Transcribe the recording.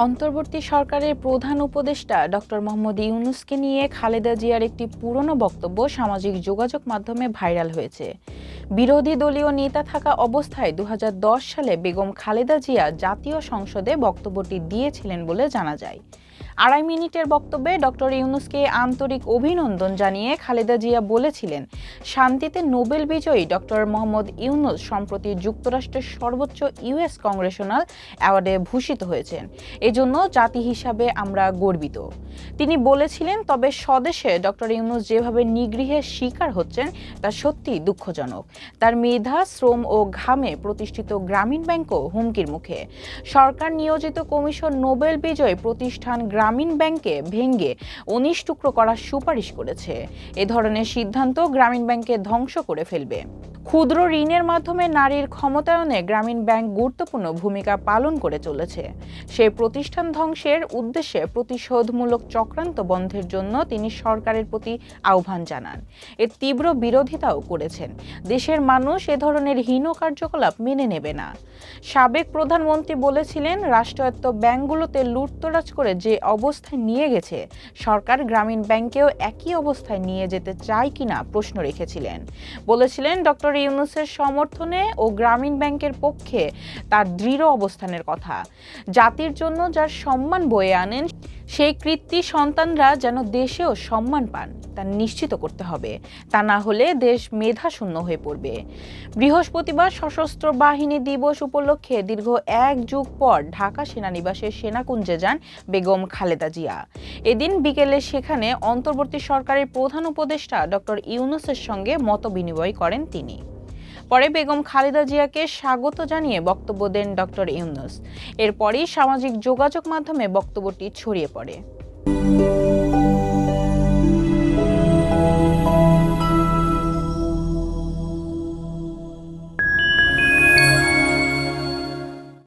অন্তর্বর্তী সরকারের প্রধান উপদেষ্টা ডক্টর মোহাম্মদ ইউনূসকে নিয়ে খালেদা জিয়ার একটি পুরনো বক্তব্য সামাজিক যোগাযোগ মাধ্যমে ভাইরাল হয়েছে। বিরোধী দলীয় নেতা থাকা অবস্থায় ২০১০ সালে বেগম খালেদা জিয়া জাতীয় সংসদে বক্তব্যটি দিয়েছিলেন বলে জানা যায়। ২.৫ মিনিটের বক্তব্যে ডক্টর ইউনূসকে আন্তরিক অভিনন্দন জানিয়ে খালেদা জিয়া বলেছিলেন, শান্তিতে নোবেল বিজয়ী ডক্টর মোহাম্মদ ইউনূস সম্প্রতি যুক্তরাষ্ট্রের সর্বোচ্চ ইউএস কংগ্রেশনাল অ্যাওয়ার্ডে ভূষিত হয়েছেন। এজন্য জাতি হিসাবে আমরা গর্বিত। তিনি বলেছিলেন, তবে স্বদেশে ডক্টর ইউনূস যেভাবে নিগৃহের শিকার হচ্ছেন তা সত্যিই দুঃখজনক। তার মেধা, শ্রম ও ঘামে প্রতিষ্ঠিত গ্রামীণ ব্যাংকও হুমকির মুখে। সরকার নিয়োজিত কমিশন নোবেল বিজয়ী প্রতিষ্ঠান গ্রামীণ ব্যাংকে ভেঙে ১৯ টুকরো করার সুপারিশ করেছে। এ ধরনের সিদ্ধান্ত গ্রামীণ ব্যাংকে ধ্বংস করে ফেলবে। ক্ষুদ্র ঋণের মাধ্যমে নারীর ক্ষমতায়নে গ্রামীণ ব্যাংক গুরুত্বপূর্ণ ভূমিকা পালন করে চলেছে। সেই প্রতিষ্ঠান ধ্বংসের উদ্দেশ্যে প্রতিশোধমূলক চক্রান্ত বন্ধের জন্য তিনি সরকারের প্রতি আহ্বান জানান। এর তীব্র বিরোধিতাও করেছেন। দেশের মানুষ এ ধরনের হীন কার্যকলাপ মেনে নেবে না। সাবেক প্রধানমন্ত্রী বলেছিলেন, রাষ্ট্রায়ত্ত ব্যাংকগুলোতে লুটতরাজ করে যে অবস্থায় নিয়ে গেছে, সরকার গ্রামীণ ব্যাংকেও একই অবস্থায় নিয়ে যেতে চায় কিনা প্রশ্ন রেখেছিলেন। বলেছিলেন, ডক্টর ইউনূসের সমর্থনে ও গ্রামীণ ব্যাংকের পক্ষে তার দৃঢ় অবস্থানের কথা। জাতির জন্য যার সম্মান বয়ে আনেন, সেই কৃতী সন্তানরা যেন দেশেও সম্মান পান তা নিশ্চিত করতে হবে। তা না হলে দেশ মেধাশূন্য হয়ে পড়বে। বৃহস্পতিবার সশস্ত্র বাহিনী দিবস উপলক্ষে দীর্ঘ ১ যুগ পর ঢাকা সেনানিবাসের সেনাকুঞ্জে যান বেগম খালেদা জিয়া। এদিন বিকেলে সেখানে অন্তর্বর্তী সরকারের প্রধান উপদেষ্টা ডক্টর ইউনূসের সঙ্গে মতবিনিময় করেন তিনি। পরে বেগম খালেদা জিয়াকে স্বাগত জানিয়ে বক্তব্য দেন ডক্টর ইউনূস। এরপরই সামাজিক যোগাযোগ মাধ্যমে বক্তব্যটি ছড়িয়ে পড়ে।